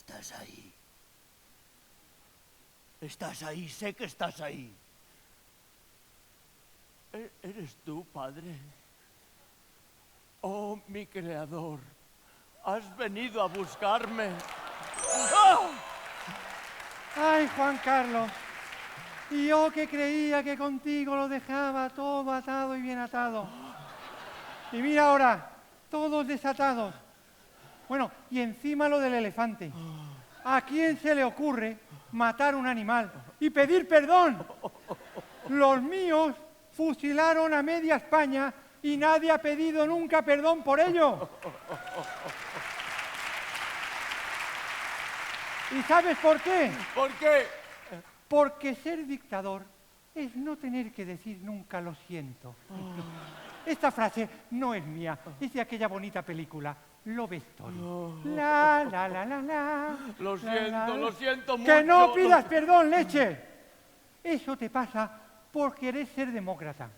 Estás ahí. Estás ahí, sé que estás ahí. ¿Eres tú, Padre? Oh, mi Creador, has venido a buscarme. ¡Ah! Ay, Juan Carlos, y yo que creía que contigo lo dejaba todo atado y bien atado. Y mira ahora, todos desatados. Bueno, y encima lo del elefante. ¿A quién se le ocurre matar un animal y pedir perdón? Los míos fusilaron a media España y nadie ha pedido nunca perdón por ello. ¿Y sabes por qué? ¿Por qué? Porque ser dictador es no tener que decir nunca lo siento. Esta frase no es mía, es de aquella bonita película, Love Story. La, la, la, la, la. Lo la. siento mucho. ¡Que no pidas perdón, leche! Eso te pasa por querer ser demócrata.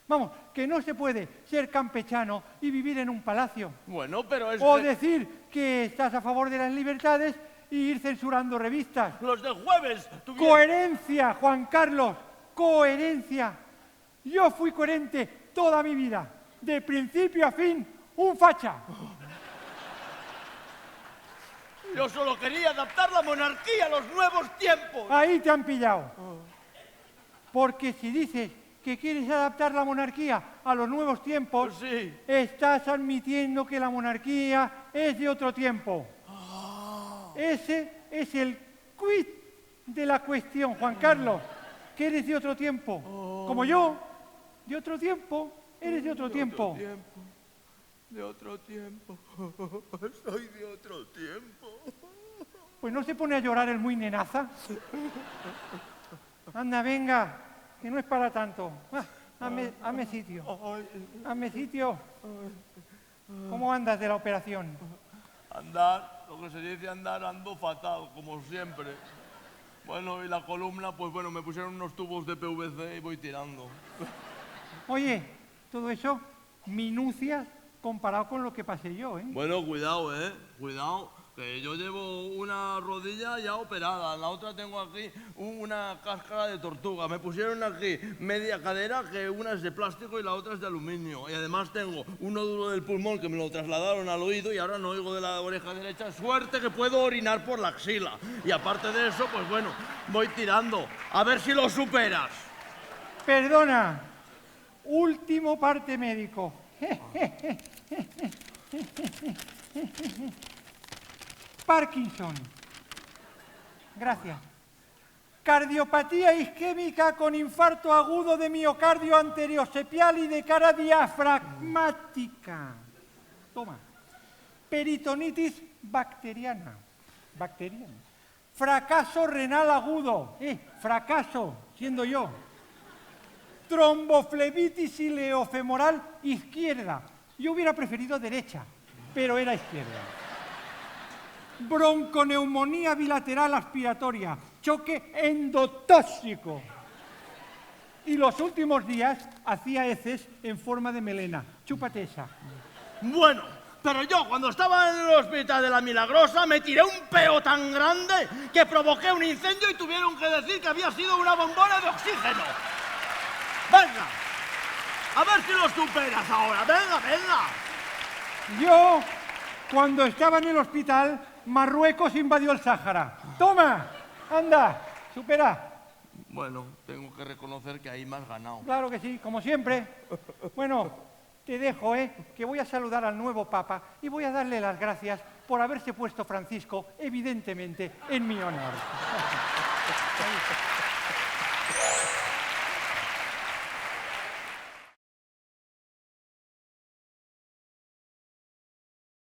Vamos, que no se puede ser campechano y vivir en un palacio. Bueno, pero es O que decir que estás a favor de las libertades y ir censurando revistas. los del jueves tuvieron... Coherencia, Juan Carlos, coherencia. Yo fui coherente toda mi vida, de principio a fin, un facha. Yo solo quería adaptar la monarquía a los nuevos tiempos. Ahí te han pillado. Porque si dices que quieres adaptar la monarquía a los nuevos tiempos, Pues sí. estás admitiendo que la monarquía es de otro tiempo. Ese es el quid de la cuestión, Juan Carlos, que eres de otro tiempo. Como yo, de otro tiempo, eres de otro tiempo. De otro tiempo. Soy de otro tiempo. Pues no se pone a llorar el muy nenaza. Anda, venga, que no es para tanto. Hazme sitio. Hazme sitio. ¿Cómo andas de la operación? Andar, lo que se dice andar, ando fatal, como siempre. Bueno, y la columna, pues bueno, me pusieron unos tubos de PVC y voy tirando. Oye, todo eso, minucias comparado con lo que pasé yo, ¿eh? Bueno, cuidado, cuidado, que yo llevo una rodilla ya operada, la otra tengo aquí una cáscara de tortuga, me pusieron aquí media cadera, que una es de plástico y la otra es de aluminio, y además tengo un nódulo del pulmón que me lo trasladaron al oído y ahora no oigo de la oreja derecha, suerte que puedo orinar por la axila, y aparte de eso, pues bueno, voy tirando, a ver si lo superas. Perdona, último parte médico. Parkinson. Gracias. Cardiopatía isquémica con infarto agudo de miocardio anteriosepial y de cara diafragmática. Toma. Peritonitis bacteriana. Fracaso renal agudo. Fracaso, siendo yo. Tromboflebitis ileofemoral izquierda. Yo hubiera preferido derecha, pero era izquierda. Bronconeumonía bilateral aspiratoria, choque endotóxico. Y los últimos días hacía heces en forma de melena. Chúpate esa. Bueno, pero yo cuando estaba en el hospital de la Milagrosa me tiré un peo tan grande que provoqué un incendio y tuvieron que decir que había sido una bombona de oxígeno. Venga, a ver si lo superas ahora, venga. Yo, cuando estaba en el hospital, Marruecos invadió el Sáhara. ¡Toma! ¡Anda! ¡Supera! Bueno, tengo que reconocer que ahí me has ganado. Claro que sí, como siempre. Bueno, te dejo, que voy a saludar al nuevo Papa y voy a darle las gracias por haberse puesto Francisco, evidentemente, en mi honor.